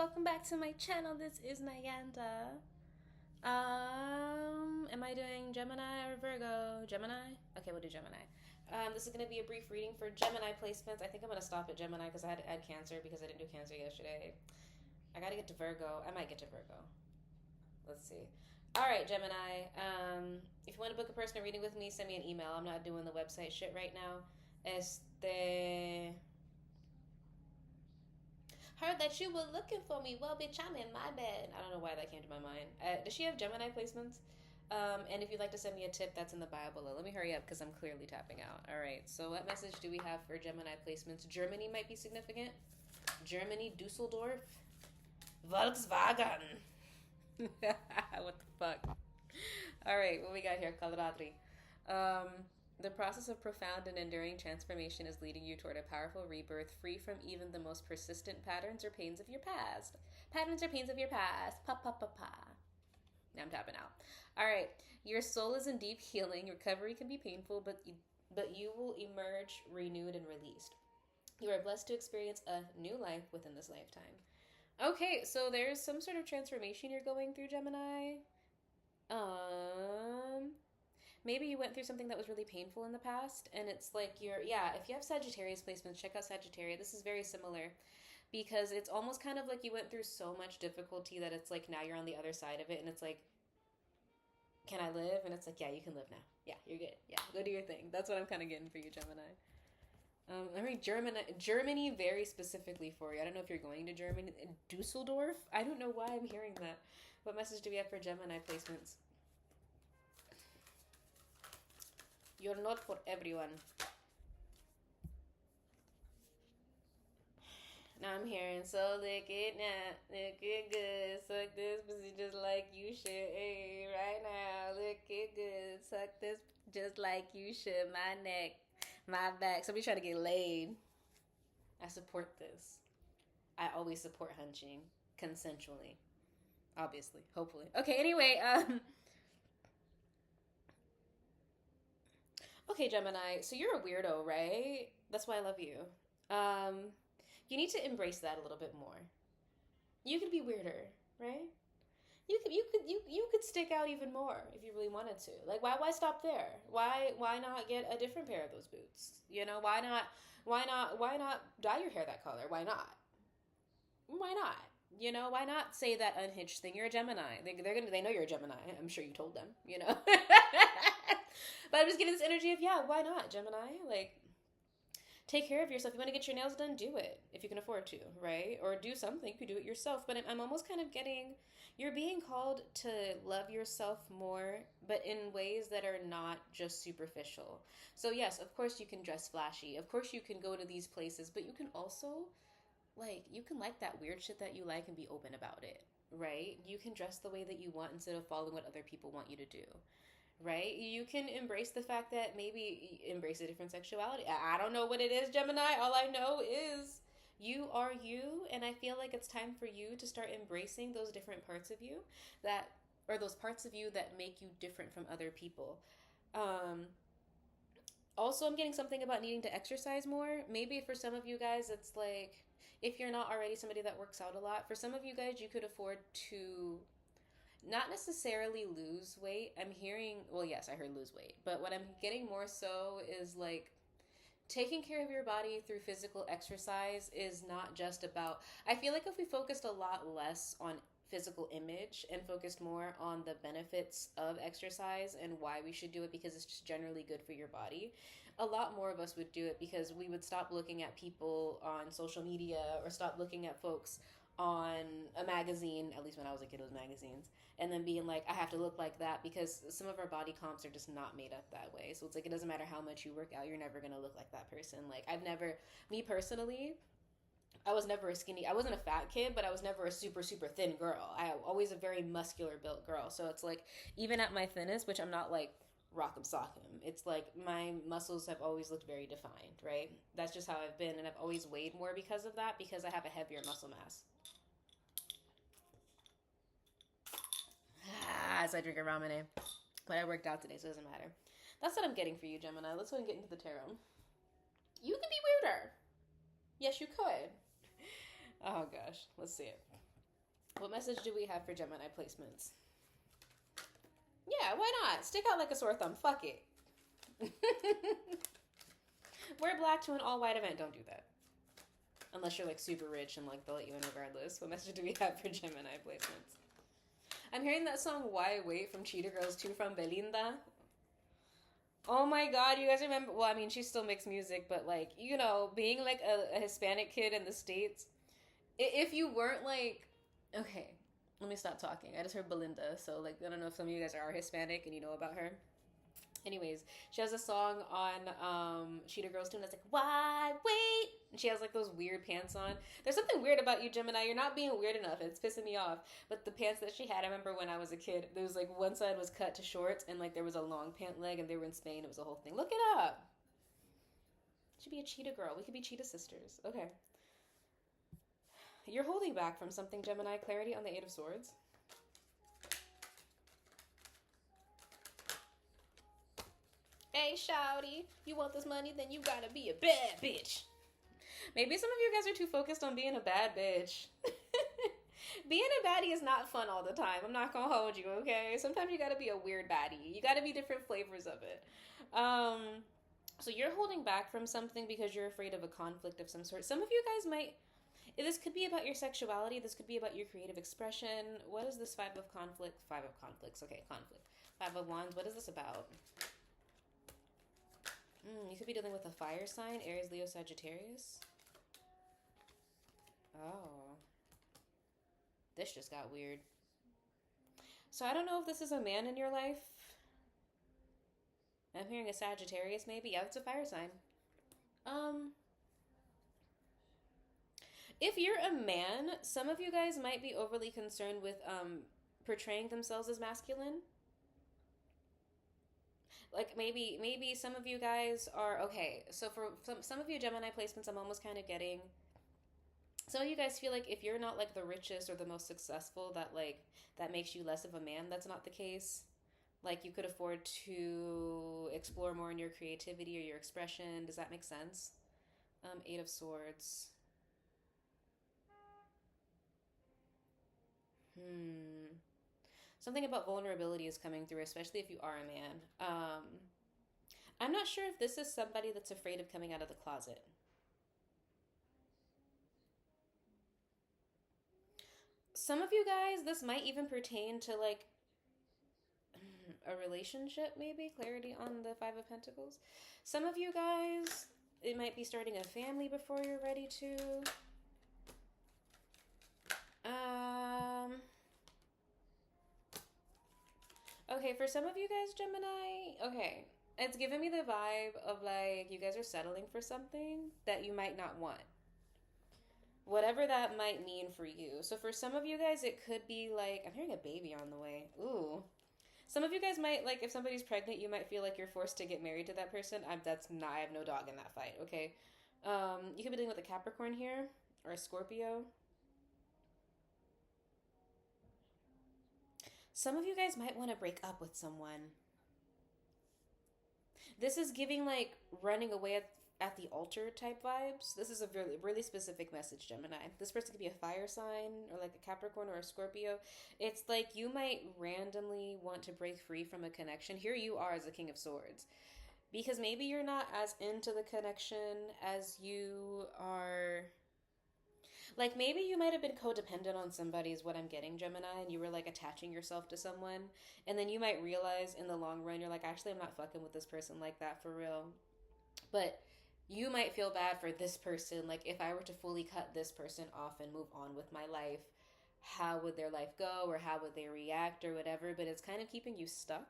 welcome back to my channel. This is NyandLa. Am I doing Gemini or Virgo? Gemini? Okay, we'll do Gemini. This is going to be a brief reading for Gemini placements. I think I'm going to stop at Gemini because I had to add Cancer because I didn't do Cancer yesterday. I got to get to Virgo. I might get to Virgo. Let's see. All right, Gemini. If you want to book a personal reading with me, send me an email. I'm not doing the website shit right now. Heard that you were looking for me. Well, bitch, I'm in my bed. I don't know why that came to my mind. Does she have Gemini placements? And if you'd like to send me a tip, that's in the bio below. Let me hurry up because I'm clearly tapping out. All right, so what message do we have for Gemini placements? Germany might be significant. Germany, Dusseldorf. Volkswagen. What the fuck? All right, what we got here? Kalaradri. The process of profound and enduring transformation is leading you toward a powerful rebirth, free from even the most persistent patterns or pains of your past. Patterns or pains of your past. Pa pa pa pa. Now I'm tapping out. All right. Your soul is in deep healing. Recovery can be painful, but you will emerge renewed and released. You are blessed to experience a new life within this lifetime. Okay, so there's some sort of transformation you're going through, Gemini. Maybe you went through something that was really painful in the past, and it's like if you have Sagittarius placements, check out Sagittarius. This is very similar because it's almost kind of like you went through so much difficulty that it's like now you're on the other side of it, and it's like, can I live? And it's like, yeah, you can live now. Yeah, you're good. Yeah, go do your thing. That's what I'm kind of getting for you, Gemini. I mean, Germany very specifically for you. I don't know if you're going to Germany. Dusseldorf? I don't know why I'm hearing that. What message do we have for Gemini placements? You're not for everyone. Now I'm hearing, so lick it now, lick it good, suck this pussy just like you should, hey, right now, lick it good, suck this just like you should, my neck, my back. Somebody trying to get laid. I support this. I always support hunching, consensually, obviously, hopefully. Okay, anyway, okay, Gemini, so you're a weirdo, right? That's why I love you. You need to embrace that a little bit more. You could be weirder, right? You could stick out even more if you really wanted to. Like why stop there? Why not get a different pair of those boots? You know, why not dye your hair that color? Why not? Why not? You know, why not say that unhinged thing? You're a Gemini. They know you're a Gemini. I'm sure you told them, you know. But I'm just getting this energy of, yeah, why not, Gemini? Like, take care of yourself. You want to get your nails done, do it if you can afford to, right? Or do something. You could do it yourself. But I'm almost kind of getting, you're being called to love yourself more, but in ways that are not just superficial. So yes, of course you can dress flashy. Of course you can go to these places, but you can also, you can like that weird shit that you like and be open about it, right? You can dress the way that you want instead of following what other people want you to do. Right? You can embrace the fact that maybe embrace a different sexuality. I don't know what it is, Gemini. All I know is you are you, and I feel like it's time for you to start embracing those different parts of you those parts of you that make you different from other people. Also, I'm getting something about needing to exercise more. Maybe for some of you guys, it's like, if you're not already somebody that works out a lot, for some of you guys, you could afford to not necessarily lose weight. I'm hearing, well, yes, I heard lose weight, but what I'm getting more so is like taking care of your body through physical exercise is not just about, I feel like if we focused a lot less on physical image and focused more on the benefits of exercise and why we should do it because it's just generally good for your body, a lot more of us would do it because we would stop looking at people on social media or stop looking at folks on a magazine, at least when I was a kid, it was magazines, and then being like, I have to look like that because some of our body comps are just not made up that way. So it's like, it doesn't matter how much you work out, you're never going to look like that person. Like, me personally, I was never I wasn't a fat kid, but I was never a super, super thin girl. I always a very muscular built girl. So it's like, even at my thinnest, which I'm not like rock'em sock'em, it's like my muscles have always looked very defined, right? That's just how I've been, and I've always weighed more because of that, because I have a heavier muscle mass. As I drink a ramen, but I worked out today, so it doesn't matter. That's what I'm getting for you, Gemini. Let's go and get into the tarot. You can be weirder. Yes, you could. Oh gosh, let's see it. What message do we have for Gemini placements? Yeah, why not? Stick out like a sore thumb. Fuck it. Wear black to an all-white event. Don't do that. Unless you're like super rich and like they'll let you in regardless. What message do we have for Gemini placements? I'm hearing that song Why Wait from Cheetah Girls 2 from Belinda. Oh my god, you guys remember? Well, I mean, she still makes music, but like, you know, being like a Hispanic kid in the States, if you weren't like, okay, let me stop talking. I just heard Belinda, so like, I don't know if some of you guys are Hispanic and you know about her. Anyways, she has a song on Cheetah Girls 2 that's like, why wait? And she has like those weird pants on. There's something weird about you, Gemini. You're not being weird enough. It's pissing me off. But the pants that she had, I remember when I was a kid, there was like one side was cut to shorts and like there was a long pant leg and they were in Spain. It was a whole thing. Look it up. Should be a cheetah girl. We could be cheetah sisters. Okay. You're holding back from something, Gemini. Clarity on the Eight of Swords. Hey, shawty, you want this money? Then you gotta be a bad bitch. Maybe some of you guys are too focused on being a bad bitch. Being a baddie is not fun all the time. I'm not gonna hold you, okay? Sometimes you gotta be a weird baddie. You gotta be different flavors of it. So you're holding back from something because you're afraid of a conflict of some sort. Some of you guys might... This could be about your sexuality. This could be about your creative expression. What is this Five of Conflict? Five of Conflicts. Okay, conflict. Five of Wands. What is this about? You could be dealing with a fire sign, Aries, Leo, Sagittarius. Oh. This just got weird. So I don't know if this is a man in your life. I'm hearing a Sagittarius maybe. Yeah, it's a fire sign. If you're a man, some of you guys might be overly concerned with portraying themselves as masculine. Like maybe some of you guys are okay. So for some of you Gemini placements, I'm almost kind of getting. Some of you guys feel like if you're not like the richest or the most successful, that makes you less of a man. That's not the case. Like you could afford to explore more in your creativity or your expression. Does that make sense? Eight of Swords. Something about vulnerability is coming through, especially if you are a man. I'm not sure if this is somebody that's afraid of coming out of the closet. Some of you guys, this might even pertain to like a relationship, maybe. Clarity on the Five of Pentacles. Some of you guys, it might be starting a family before you're ready to. Okay, for some of you guys, Gemini, okay, it's giving me the vibe of like you guys are settling for something that you might not want. Whatever that might mean for you. So for some of you guys, it could be like, I'm hearing a baby on the way. Ooh. Some of you guys might, like, if somebody's pregnant, you might feel like you're forced to get married to that person. I have no dog in that fight, okay? You could be dealing with a Capricorn here, or a Scorpio. Some of you guys might want to break up with someone. This is giving like running away at the altar type vibes. This is a really, really specific message, Gemini. This person could be a fire sign or like a Capricorn or a Scorpio. It's like you might randomly want to break free from a connection. Here you are as a King of Swords. Because maybe you're not as into the connection as you are. Like maybe you might have been codependent on somebody is what I'm getting, Gemini, and you were like attaching yourself to someone, and then you might realize in the long run you're like, actually I'm not fucking with this person like that for real. But you might feel bad for this person, like if I were to fully cut this person off and move on with my life, how would their life go or how would they react or whatever, but it's kind of keeping you stuck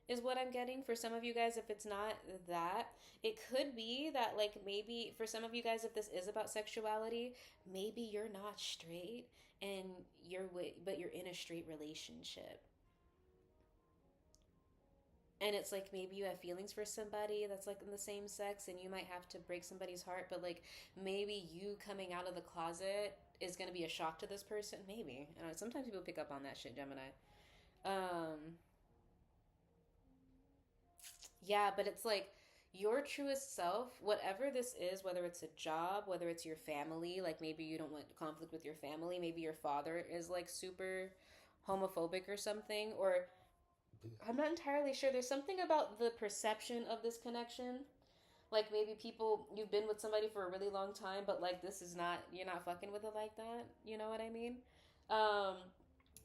is what I'm getting. For some of you guys, if it's not that, it could be that like maybe for some of you guys, if this is about sexuality, maybe you're not straight and but you're in a straight relationship. And it's like maybe you have feelings for somebody that's like in the same sex and you might have to break somebody's heart, but like maybe you coming out of the closet is going to be a shock to this person. Maybe. I don't know, sometimes people pick up on that shit, Gemini. Yeah, but it's like your truest self, whatever this is, whether it's a job, whether it's your family, like maybe you don't want conflict with your family, maybe your father is like super homophobic or something, or I'm not entirely sure. There's something about the perception of this connection. Like maybe people, you've been with somebody for a really long time, but like this is not, you're not fucking with it like that. You know what I mean? Um,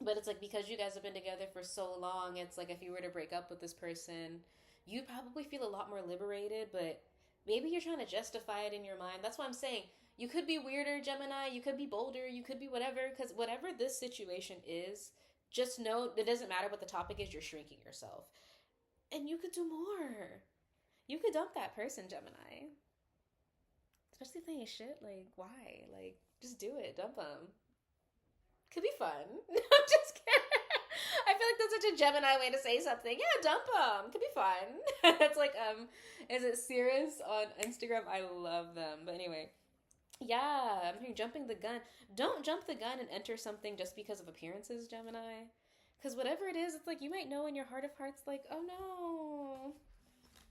but it's like because you guys have been together for so long, it's like if you were to break up with this person, you'd probably feel a lot more liberated, but maybe you're trying to justify it in your mind. That's why I'm saying you could be weirder, Gemini, you could be bolder, you could be whatever, because whatever this situation is, just know it doesn't matter what the topic is, you're shrinking yourself. And you could do more. You could dump that person, Gemini. Especially if they ain't shit. Like, why? Like, just do it. Dump them. Could be fun. I'm just kidding. I feel like that's such a Gemini way to say something. Yeah, dump them. Could be fun. It's like, is it Cirrus on Instagram? I love them. But anyway, yeah, I'm here jumping the gun. Don't jump the gun and enter something just because of appearances, Gemini. Because whatever it is, it's like you might know in your heart of hearts, like, oh no,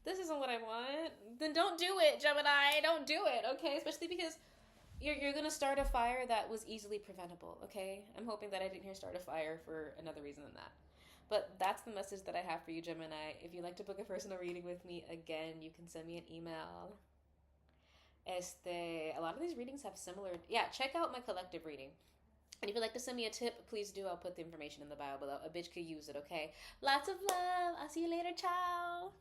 this isn't what I want. Then don't do it, Gemini. Don't do it, okay? Especially because you're gonna start a fire that was easily preventable, okay? I'm hoping that I didn't hear start a fire for another reason than that. But that's the message that I have for you, Gemini. If you'd like to book a personal reading with me, again, you can send me an email. A lot of these readings have similar. Yeah, check out my collective reading. And if you'd like to send me a tip, please do. I'll put the information in the bio below. A bitch could use it, okay? Lots of love. I'll see you later. Ciao.